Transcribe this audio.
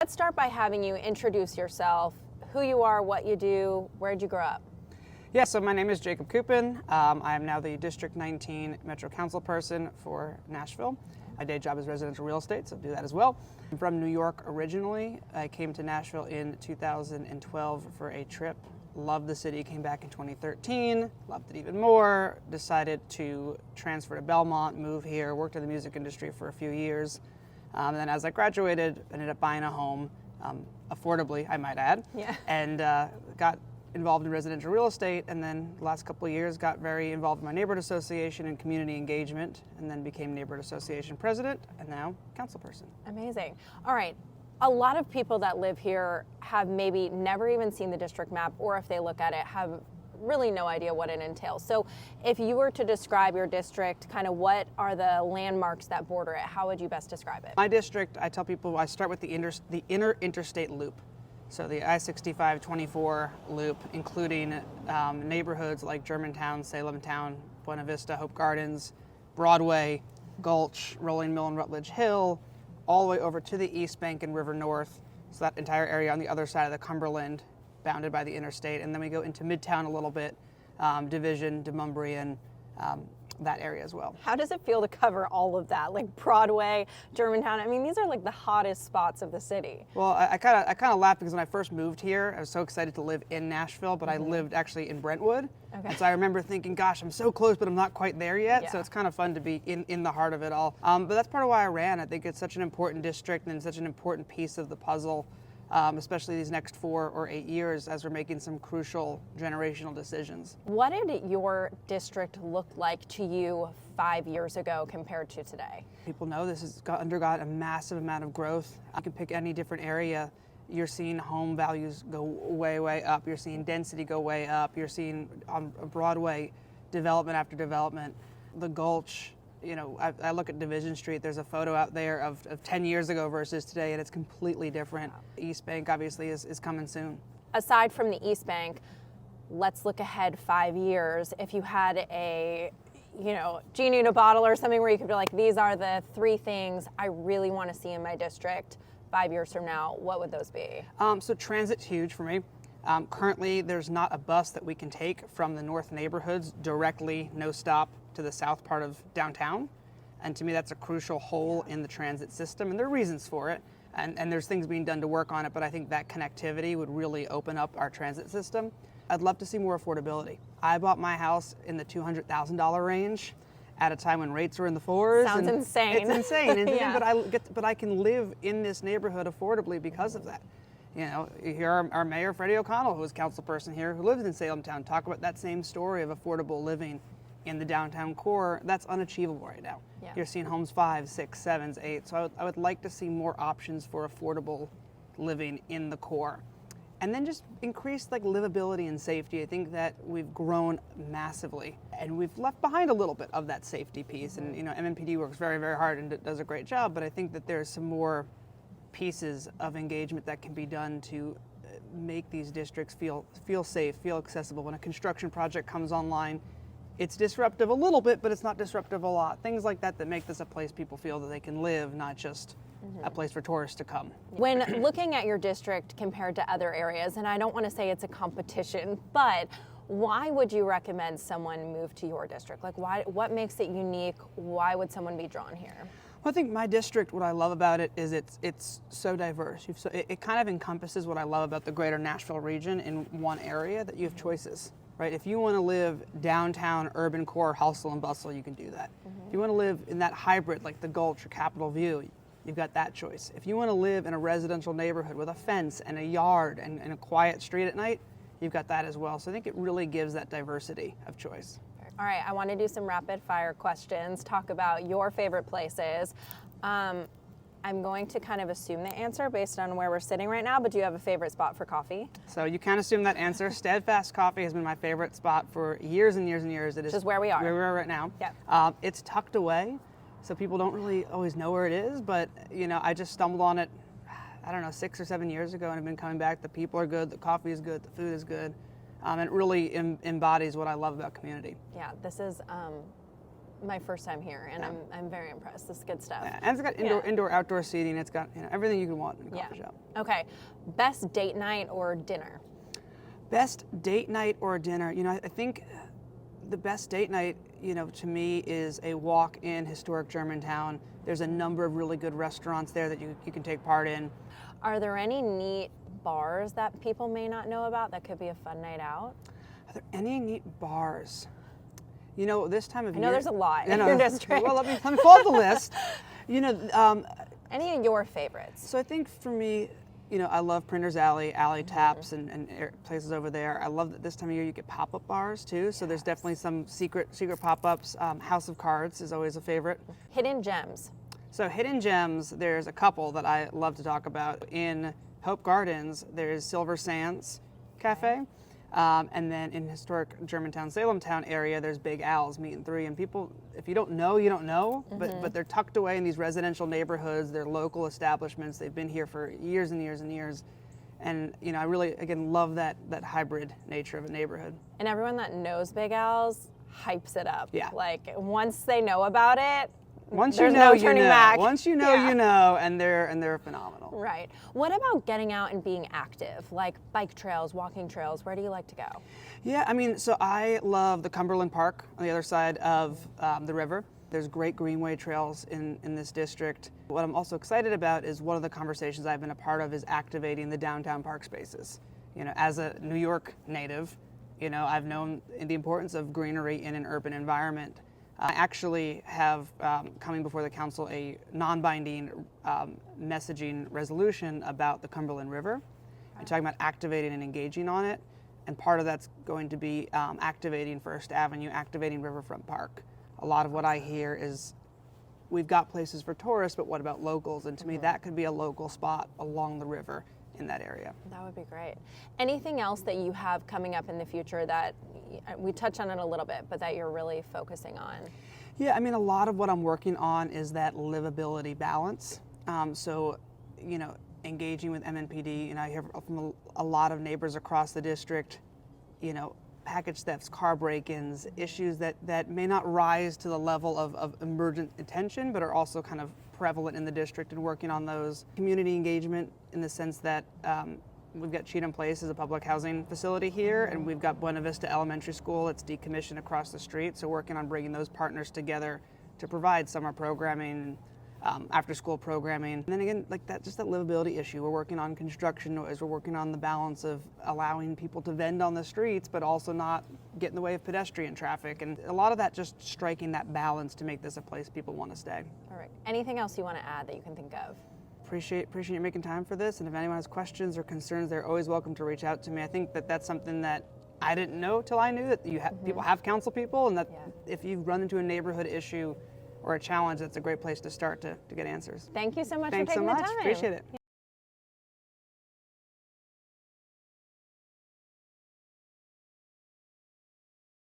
Let's start by having you introduce yourself, who you are, what you do, where'd you grow up? Yeah, so my name is Jacob Kupin. I am now the District 19 Metro Council person for Nashville. My day job is residential real estate, so I do that as well. I'm from New York originally. I came to Nashville in 2012 for a trip. Loved the city, came back in 2013, loved it even more, decided to transfer to Belmont, move here, worked in the music industry for a few years. And then as I graduated, ended up buying a home, affordably, I might add, and got involved in residential real estate, and then the last couple of years got very involved in my neighborhood association and community engagement, and then became neighborhood association president, and now council person. Amazing. All right. A lot of people that live here have maybe never even seen the district map, or if they look at it, have really no idea what it entails. So if you were to describe your district, kind of what are the landmarks that border it, how would you best describe it? My district, I tell people, I start with the inner interstate loop. So the I-65-24 loop, including neighborhoods like Germantown, Salem Town, Buena Vista, Hope Gardens, Broadway, Gulch, Rolling Mill and Rutledge Hill, all the way over to the East Bank and River North. So that entire area on the other side of the Cumberland, bounded by the interstate. And then we go into Midtown a little bit, Division, Demonbreun, that area as well. How does it feel to cover all of that? Like Broadway, Germantown, I mean, these are like the hottest spots of the city. Well, I kind of laughed because when I first moved here, I was so excited to live in Nashville, but I lived actually in Brentwood. Okay. And so I remember thinking, gosh, I'm so close, but I'm not quite there yet. Yeah. So it's kind of fun to be in the heart of it all. But that's part of why I ran. I think it's such an important district and such an important piece of the puzzle, especially these next 4 or 8 years as we're making some crucial generational decisions. What did your district look like to you 5 years ago compared to today? People know this has undergone a massive amount of growth. You can pick any different area. You're seeing home values go way, way up. You're seeing density go way up. You're seeing on Broadway development after development. The Gulch, you know, I look at Division Street, there's a photo out there of 10 years ago versus today, and it's completely different. East Bank obviously is coming soon. Aside from the East Bank, let's look ahead 5 years. If you had a, you know, genie in a bottle or something where you could be like, these are the 3 things I really want to see in my district 5 years from now, what would those be? So transit's huge for me. Currently, there's not a bus that we can take from the north neighborhoods directly, no stop, to the south part of downtown. And to me, that's a crucial hole in the transit system, and there are reasons for it. And there's things being done to work on it, but I think that connectivity would really open up our transit system. I'd love to see more affordability. I bought my house in the $200,000 range at a time when rates were in the 4s. Sounds insane. It's insane, Yeah. but I can live in this neighborhood affordably because of that. You know, you hear our mayor, Freddie O'Connell, who was council person here, who lives in Salem Town, talk about that same story of affordable living in the downtown core. That's unachievable right now. Yeah. You're seeing homes 5, 6, 7, 8. So I would like to see more options for affordable living in the core. And then just increase like livability and safety. I think that we've grown massively and we've left behind a little bit of that safety piece. And you know, MMPD works very, very hard and does a great job, but I think that there's some more pieces of engagement that can be done to make these districts feel safe, feel accessible. When a construction project comes online, it's disruptive a little bit, but it's not disruptive a lot. Things like that make this a place people feel that they can live, not just a place for tourists to come. When looking at your district compared to other areas, and I don't want to say it's a competition, but why would you recommend someone move to your district? Like, what makes it unique? Why would someone be drawn here? Well, I think my district, what I love about it is it's so diverse. It kind of encompasses what I love about the greater Nashville region in one area, that you have choices. Right? If you want to live downtown, urban core, hustle and bustle, you can do that. If you want to live in that hybrid, like the Gulch or Capitol View, you've got that choice. If you want to live in a residential neighborhood with a fence and a yard and a quiet street at night, you've got that as well. So I think it really gives that diversity of choice. All right, I want to do some rapid fire questions, talk about your favorite places. I'm going to kind of assume the answer based on where we're sitting right now, but do you have a favorite spot for coffee? So you can't assume that answer. Steadfast Coffee has been my favorite spot for years and years and years. It is just where we are. Where we are right now. Yep. It's tucked away, so people don't really always know where it is, but you know, I just stumbled on it, I don't know, 6 or 7 years ago, and I've been coming back. The people are good, the coffee is good, the food is good, and it really embodies what I love about community. Yeah, this is my first time here, and I'm very impressed. This is good stuff. Yeah, and it's got indoor, outdoor seating. It's got everything you can want in a coffee shop. Okay, best date night or dinner? Best date night or dinner? I think the best date night, to me is a walk in historic Germantown. There's a number of really good restaurants there that you can take part in. Are there any neat bars that people may not know about that could be a fun night out? Are there any neat bars? This time of year. I know there's a lot in your district. Well, let me pull up the list. Any of your favorites? So I think for me, I love Printer's Alley Taps and places over there. I love that this time of year you get pop-up bars too. So there's definitely some secret pop-ups. House of Cards is always a favorite. Hidden gems. So hidden gems, there's a couple that I love to talk about. In Hope Gardens, there's Silver Sands Cafe. And then in historic Germantown, Salemtown area, there's Big Al's Meat and Three. And people, if you don't know, you don't know. But they're tucked away in these residential neighborhoods. They're local establishments. They've been here for years and years and years. And I really, again, love that hybrid nature of a neighborhood. And everyone that knows Big Al's hypes it up. Yeah. Like once they know about it, once there's you know, no turning back. Once you know, you know, and they're phenomenal. Right. What about getting out and being active, like bike trails, walking trails? Where do you like to go? Yeah, so I love the Cumberland Park on the other side of the river. There's great greenway trails in this district. What I'm also excited about is one of the conversations I've been a part of is activating the downtown park spaces. As a New York native, I've known the importance of greenery in an urban environment. I actually have coming before the council a non-binding messaging resolution about the Cumberland River. I'm talking about activating and engaging on it, and part of that's going to be activating First Avenue, activating Riverfront Park. A lot of what I hear is we've got places for tourists, but what about locals? And to me, that could be a local spot along the river in that area. That would be great. Anything else that you have coming up in the future that we touched on it a little bit, but that you're really focusing on? Yeah, a lot of what I'm working on is that livability balance. So, engaging with MNPD, I hear from a lot of neighbors across the district, package thefts, car break-ins, issues that may not rise to the level of emergent attention, but are also kind of prevalent in the district, and working on those. Community engagement in the sense that we've got Cheatham Place as a public housing facility here, and we've got Buena Vista Elementary School that's decommissioned across the street. So working on bringing those partners together to provide summer programming, after-school programming. And then again, that livability issue. We're working on construction noise. We're working on the balance of allowing people to vend on the streets, but also not get in the way of pedestrian traffic. And a lot of that just striking that balance to make this a place people want to stay. All right. Anything else you want to add that you can think of? Appreciate you making time for this. And if anyone has questions or concerns, they're always welcome to reach out to me. I think that's something that I didn't know till I knew that people have council people, and that if you run into a neighborhood issue or a challenge, that's a great place to start to get answers. Thank you so much Thanks for taking so much. the time. Appreciate it.